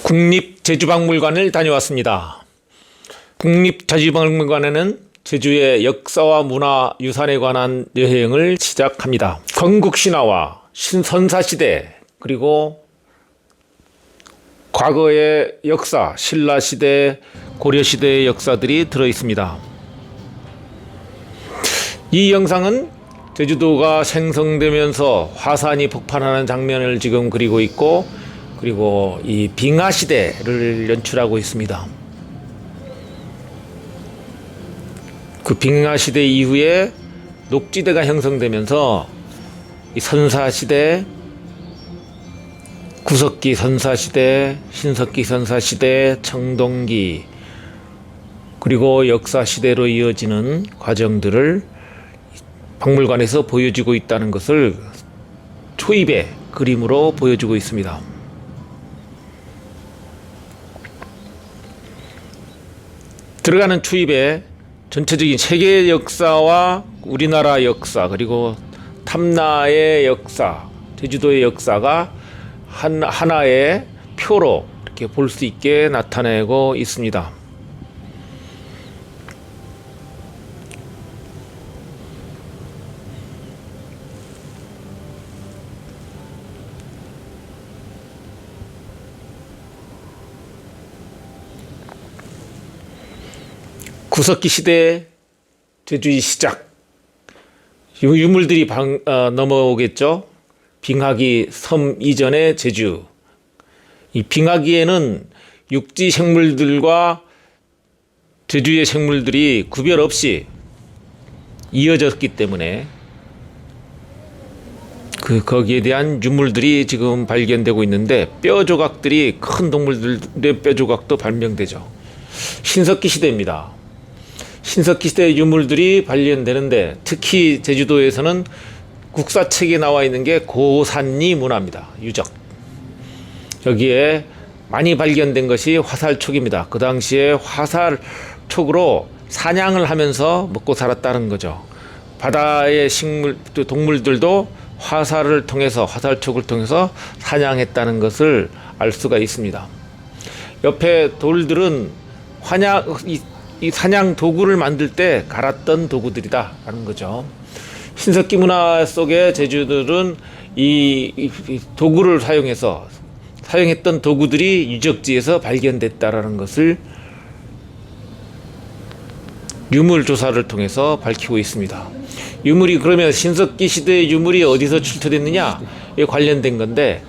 국립제주박물관을 다녀왔습니다. 국립제주박물관에는 제주의 역사와 문화유산에 관한 여행을 시작합니다. 건국신화와 선사시대, 그리고 과거의 역사, 신라시대, 고려시대의 역사들이 들어있습니다. 이 영상은 제주도가 생성되면서 화산이 폭발하는 장면을 지금 그리고 있고, 그리고 이 빙하시대를 연출하고 있습니다. 그 빙하시대 이후에 녹지대가 형성되면서 이 선사시대, 구석기 선사시대, 신석기 선사시대, 청동기, 그리고 역사시대로 이어지는 과정들을 박물관에서 보여주고 있다는 것을 초입의 그림으로 보여주고 있습니다. 들어가는 초입에 전체적인 세계 역사와 우리나라 역사, 그리고 탐나의 역사, 제주도의 역사가 하나의 표로 이렇게 볼 수 있게 나타내고 있습니다. 구석기 시대 제주의 시작, 유물들이 넘어오겠죠. 빙하기 섬 이전의 제주. 이 빙하기에는 육지 생물들과 제주의 생물들이 구별 없이 이어졌기 때문에 거기에 대한 유물들이 지금 발견되고 있는데, 뼈 조각들이, 큰 동물들의 뼈 조각도 발명되죠. 신석기 시대입니다. 신석기 시대의 유물들이 발견되는데, 특히 제주도에서는 국사책에 나와 있는 게 고산리 문화입니다. 유적. 여기에 많이 발견된 것이 화살촉입니다. 그 당시에 화살촉으로 사냥을 하면서 먹고 살았다는 거죠. 바다의 동물들도 화살을 통해서, 화살촉을 통해서 사냥했다는 것을 알 수가 있습니다. 옆에 돌들은 이 사냥 도구를 만들 때 갈았던 도구들이다 라는 거죠. 신석기 문화 속의 제주들은 이 도구를 사용했던 도구들이 유적지에서 발견됐다라는 것을 유물 조사를 통해서 밝히고 있습니다. 유물이, 그러면 신석기 시대의 유물이 어디서 출토됐느냐에 관련된 건데,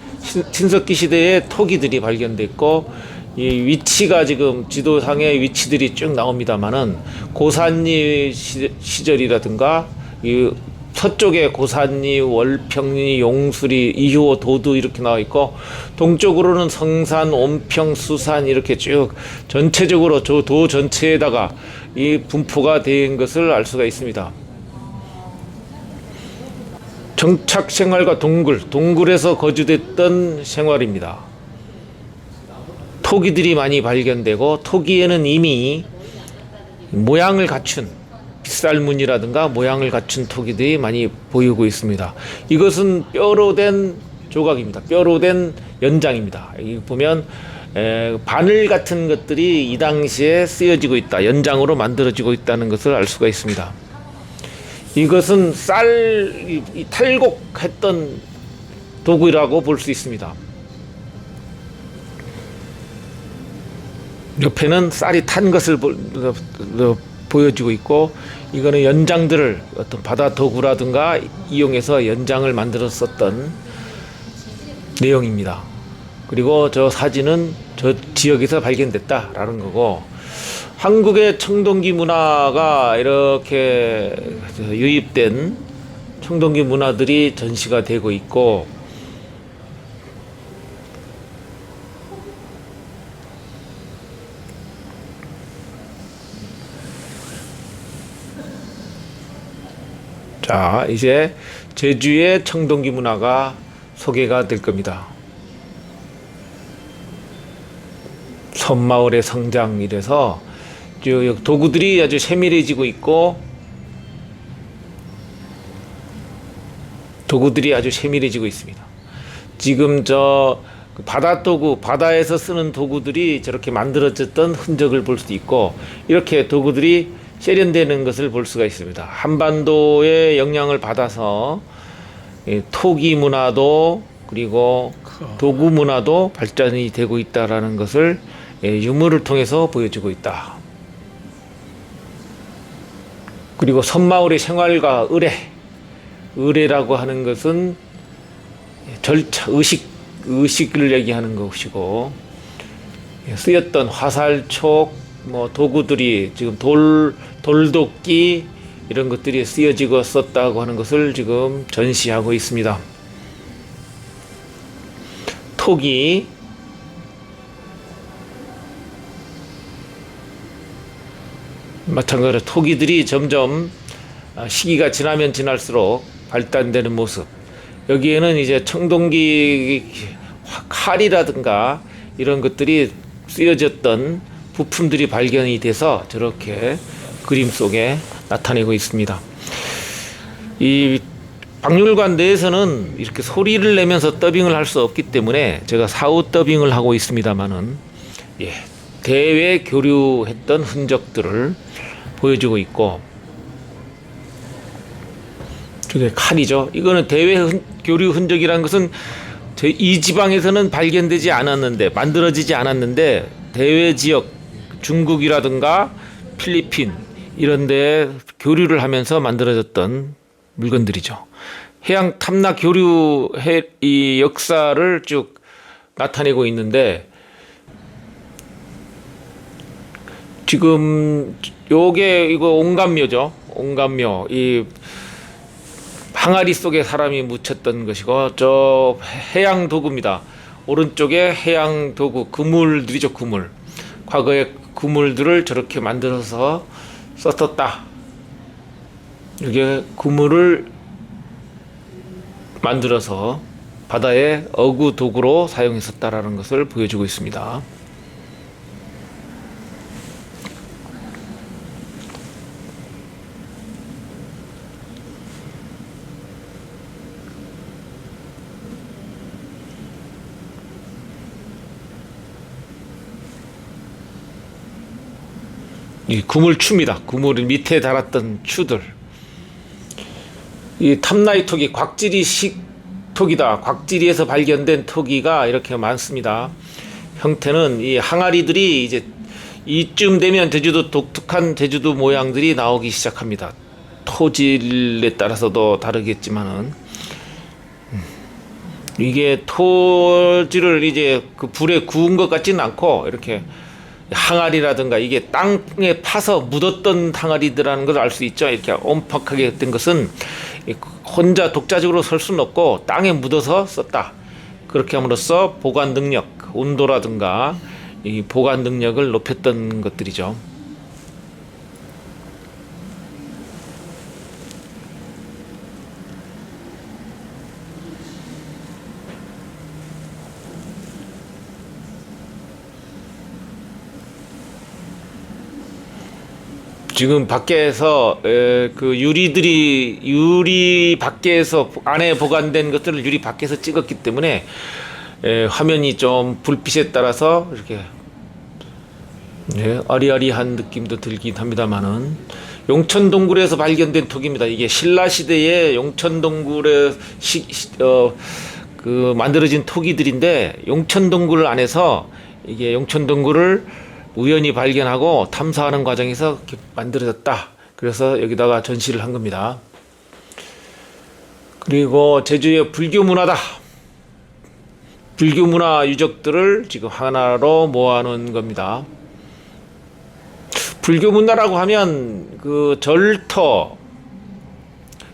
신석기 시대의 토기들이 발견됐고, 이 위치가 지금 지도상의 위치들이 쭉 나옵니다만은, 고산리 시절이라든가 이 서쪽에 고산리, 월평리, 용수리, 이효, 도두 이렇게 나와 있고, 동쪽으로는 성산, 온평, 수산 이렇게 쭉 전체적으로 저 도 전체에다가 이 분포가 된 것을 알 수가 있습니다. 정착 생활과 동굴에서 거주됐던 생활입니다. 토기들이 많이 발견되고, 토기에는 이미 모양을 갖춘 빗살무늬라든가 모양을 갖춘 토기들이 많이 보이고 있습니다. 이것은 뼈로 된 조각입니다. 뼈로 된 연장입니다. 여기 보면 바늘 같은 것들이 이 당시에 쓰여지고 있다, 연장으로 만들어지고 있다는 것을 알 수가 있습니다. 이것은 탈곡했던 도구라고 볼 수 있습니다. 옆에는 쌀이 탄 것을 보여주고 있고, 이거는 연장들을 어떤 바다 도구라든가 이용해서 연장을 만들었었던 내용입니다. 그리고 저 사진은 저 지역에서 발견됐다라는 거고, 한국의 청동기 문화가 이렇게 유입된 청동기 문화들이 전시가 되고 있고, 자, 이제 제주의 청동기 문화가 소개가 될 겁니다. 섬마을의 성장 이래서 도구들이 아주 세밀해지고 있고, 도구들이 아주 세밀해지고 있습니다. 지금 그 바다 도구, 바다에서 쓰는 도구들이 저렇게 만들어졌던 흔적을 볼 수도 있고, 이렇게 도구들이 세련되는 것을 볼 수가 있습니다. 한반도의 영향을 받아서 토기 문화도 그리고 도구 문화도 발전이 되고 있다라는 것을 유물을 통해서 보여주고 있다. 그리고 섬마을의 생활과 의례라고 하는 것은 절차, 의식을 얘기하는 것이고, 쓰였던 화살촉, 뭐 도구들이 지금 돌도끼 이런 것들이 쓰여지고 썼다고 하는 것을 지금 전시하고 있습니다. 토기, 마찬가지로 토기들이 점점 시기가 지나면 지날수록 발달되는 모습. 여기에는 이제 청동기 칼이라든가 이런 것들이 쓰여졌던 부품들이 발견이 돼서 저렇게 그림 속에 나타내고 있습니다. 이 박물관 내에서는 이렇게 소리를 내면서 더빙을 할 수 없기 때문에 제가 사후 더빙을 하고 있습니다만은, 대외 교류했던 흔적들을 보여주고 있고, 저게 칼이죠. 이거는 대외 교류 흔적이라는 것은 이 지방에서는 발견되지 않았는데, 만들어지지 않았는데, 대외 지역 중국이라든가 필리핀 이런 데 교류를 하면서 만들어졌던 물건들이죠. 해양 탐락 교류 이 역사를 쭉 나타내고 있는데, 지금 요게 이거 옹감묘죠. 옹감묘. 이 항아리 속에 사람이 묻혔던 것이고, 저 해양 도구입니다. 오른쪽에 해양 도구, 그물들이죠, 그물. 과거에 그물들을 저렇게 만들어서 썼었다. 이게 그물을 만들어서 바다의 어구 도구로 사용했었다라는 것을 보여주고 있습니다. 이 그물추입니다. 그물 밑에 달았던 추들. 이 탐라이 토기, 곽지리식 토기다. 곽지리에서 발견된 토기가 이렇게 많습니다. 형태는 이 항아리들이 이제 이쯤 되면 제주도 독특한 제주도 모양들이 나오기 시작합니다. 토질에 따라서도 다르겠지만은, 이게 토질을 이제 그 불에 구운 것 같지는 않고, 이렇게 항아리라든가 이게 땅에 파서 묻었던 항아리들라는 걸 알 수 있죠. 이렇게 옴팍하게 된 것은 혼자 독자적으로 설 수는 없고 땅에 묻어서 썼다. 그렇게 함으로써 보관 능력, 온도라든가 이 보관 능력을 높였던 것들이죠. 지금 밖에서 그 유리 밖에서 안에 보관된 것들을 유리 밖에서 찍었기 때문에 화면이 좀 불빛에 따라서 이렇게 아리아리한 느낌도 들긴 합니다만은, 용천동굴에서 발견된 토기입니다. 이게 신라 시대의 용천동굴에 그 만들어진 토기들인데, 용천동굴 안에서 이게 용천동굴을 우연히 발견하고 탐사하는 과정에서 이렇게 만들어졌다. 그래서 여기다가 전시를 한 겁니다. 그리고 제주의 불교 문화다. 불교 문화 유적들을 지금 하나로 모아놓은 겁니다. 불교 문화라고 하면 그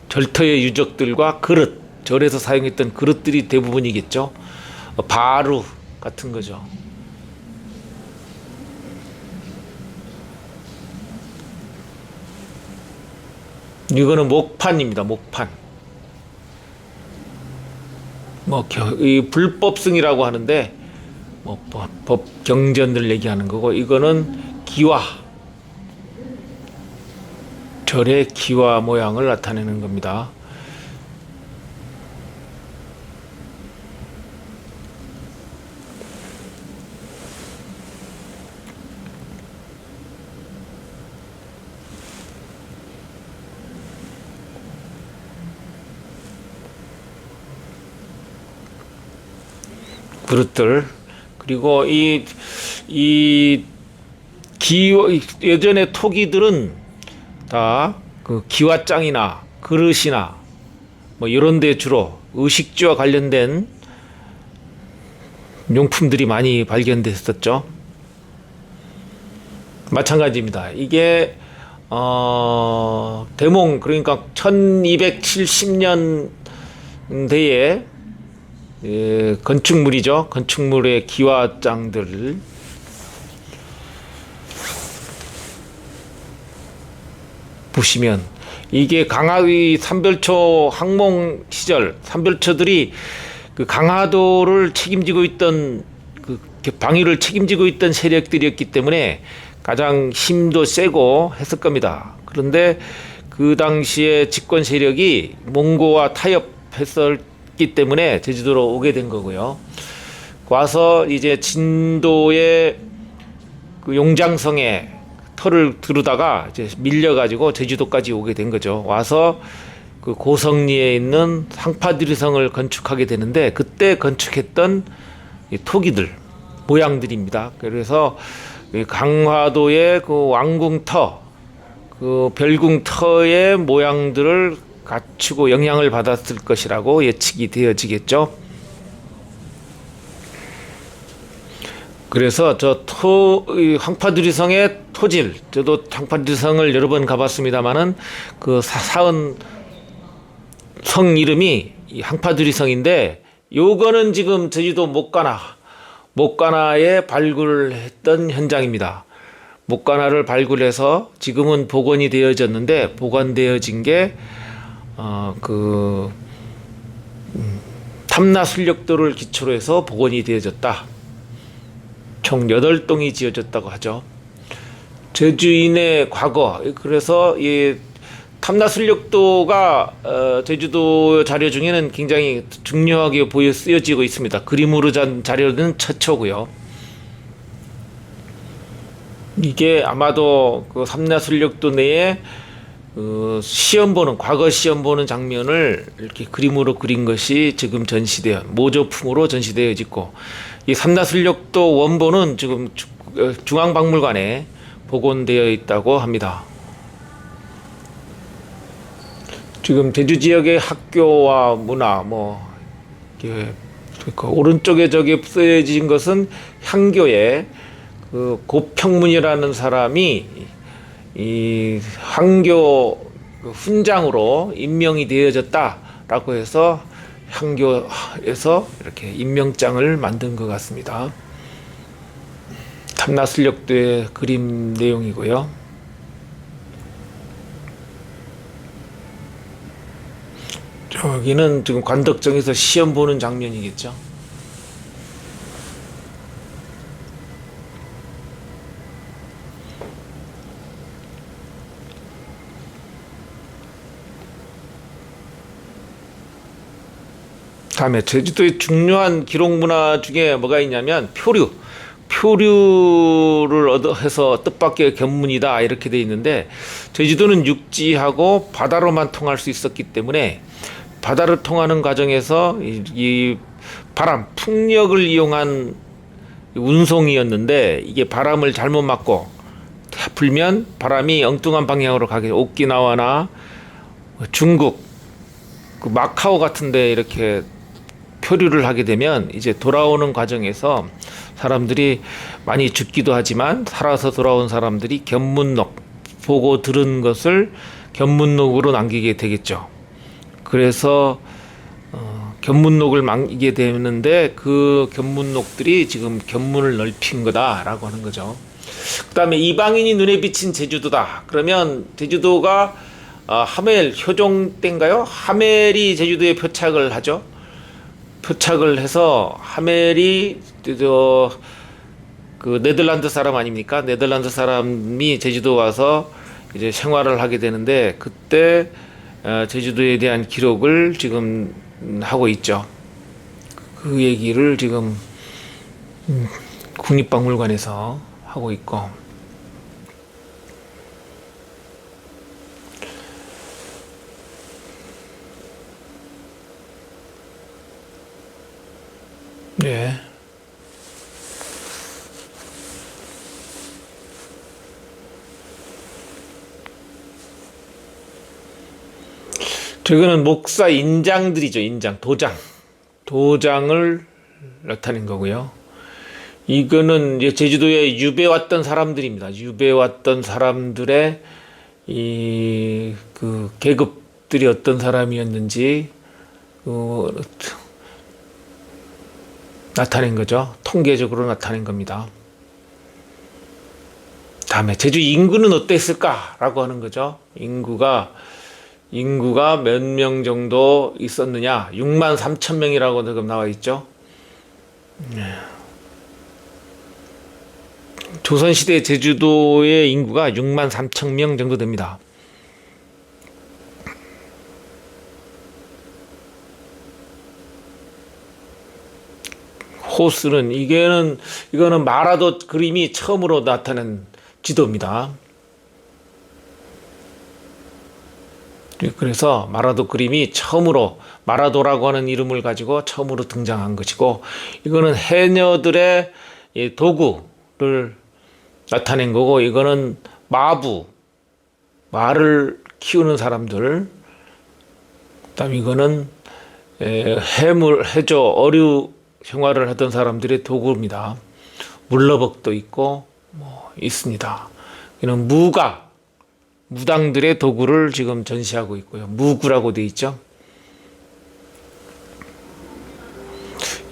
절터의 유적들과 그릇, 절에서 사용했던 그릇들이 대부분이겠죠. 바루 같은 거죠. 이거는 목판입니다. 목판. 이 불법승이라고 하는데, 법 경전들 얘기하는 거고, 이거는 기와, 절의 기와 모양을 나타내는 겁니다. 그릇들, 그리고 이 예전에 토기들은 다 그 기와장이나 그릇이나 뭐 이런 데 주로 의식주와 관련된 용품들이 많이 발견됐었죠. 마찬가지입니다. 이게 대몽, 그러니까 1270년대에 건축물이죠. 건축물의 기와장들을 보시면, 이게 강화의 삼별초 항몽 시절 삼별초들이 그 강화도를 책임지고 있던, 그 방위를 책임지고 있던 세력들이었기 때문에 가장 힘도 세고 했을 겁니다. 그런데 그 당시에 집권 세력이 몽고와 타협했었기 때문에 제주도로 오게 된 거고요. 와서 이제 진도의 그 용장성에 터를 두르다가 이제 밀려가지고 제주도까지 오게 된 거죠. 와서 그 고성리에 있는 상파드리성을 건축하게 되는데, 그때 건축했던 이 토기들 모양들입니다. 그래서 강화도의 그 왕궁터, 그 별궁터의 모양들을 갖추고 영향을 받았을 것이라고 예측이 되어지겠죠. 그래서 황파두리성의 토질, 저도 황파두리성을 여러 번 가봤습니다만은 그 사은 성 이름이 황파두리성인데, 요거는 지금 제주도 목가나에 발굴했던 현장입니다. 목가나를 발굴해서 지금은 복원이 되어졌는데, 복원되어진 게 탐나술력도를 기초로 해서 복원이 되어졌다. 총 8동이 지어졌다고 하죠. 제주인의 과거, 그래서 이 탐나술력도가 제주도 자료 중에는 굉장히 중요하게 쓰여지고 있습니다. 그림으로 잔 자료는 최초고요. 이게 아마도 그 탐나술력도 내에 과거 시험 보는 장면을 이렇게 그림으로 그린 것이 지금 모조품으로 전시되어 있고, 이 삼나술력도 원본은 지금 중앙박물관에 복원되어 있다고 합니다. 지금 제주 지역의 학교와 문화, 오른쪽에 저기 쓰여진 것은 향교의 그 고평문이라는 사람이 이 향교 훈장으로 임명이 되어졌다라고 해서 향교에서 이렇게 임명장을 만든 것 같습니다. 탐나술력도의 그림 내용이고요. 저기는 지금 관덕정에서 시험 보는 장면이겠죠. 다음에 제주도의 중요한 기록 문화 중에 뭐가 있냐면 표류를 해서 뜻밖의 견문이다 이렇게 돼 있는데, 제주도는 육지하고 바다로만 통할 수 있었기 때문에 바다를 통하는 과정에서 이 풍력을 이용한 운송이었는데, 이게 바람을 잘못 맞고 불면 바람이 엉뚱한 방향으로 가게, 오키나와나 중국 그 마카오 같은데 이렇게 표류를 하게 되면 이제 돌아오는 과정에서 사람들이 많이 죽기도 하지만, 살아서 돌아온 사람들이 견문록, 보고 들은 것을 견문록으로 남기게 되겠죠. 그래서 견문록을 남기게 되는데, 그 견문록들이 지금 견문을 넓힌 거다라고 하는 거죠. 그 다음에 이방인이 눈에 비친 제주도다. 그러면 제주도가 효종 때인가요? 하멜이 제주도에 표착을 하죠. 표착을 해서 하멜이 그 네덜란드 사람 아닙니까? 네덜란드 사람이 제주도 와서 이제 생활을 하게 되는데, 그때 제주도에 대한 기록을 지금 하고 있죠. 그 얘기를 지금 국립박물관에서 하고 있고, 네. 저거는 목사 인장들이죠. 인장, 도장을 나타낸 거고요. 이거는 이제 제주도에 유배 왔던 사람들입니다. 유배 왔던 사람들의 그 계급들이 어떤 사람이었는지 나타낸 거죠. 통계적으로 나타낸 겁니다. 다음에 제주 인구는 어땠을까라고 하는 거죠. 인구가 몇 명 정도 있었느냐? 6만 3천 명이라고 지금 나와 있죠. 조선시대 제주도의 인구가 6만 3천 명 정도 됩니다. 호수는 이거는 마라도 그림이 처음으로 나타난 지도입니다. 그래서 마라도 그림이 처음으로 마라도라고 하는 이름을 가지고 처음으로 등장한 것이고, 이거는 해녀들의 도구를 나타낸 거고, 이거는 말을 키우는 사람들, 그다음 이거는 해조 어류 생활을 하던 사람들의 도구입니다. 물러벅도 있고 있습니다. 이는 무당들의 도구를 지금 전시하고 있고요. 무구라고 되어 있죠.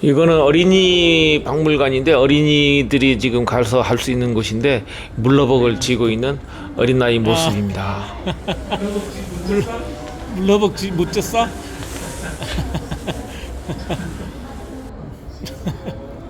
이거는 어린이 박물관인데, 어린이들이 지금 가서 할 수 있는 곳인데, 물러벅을 쥐고 있는 어린아이 모습입니다. 물러벅지 못 졌어?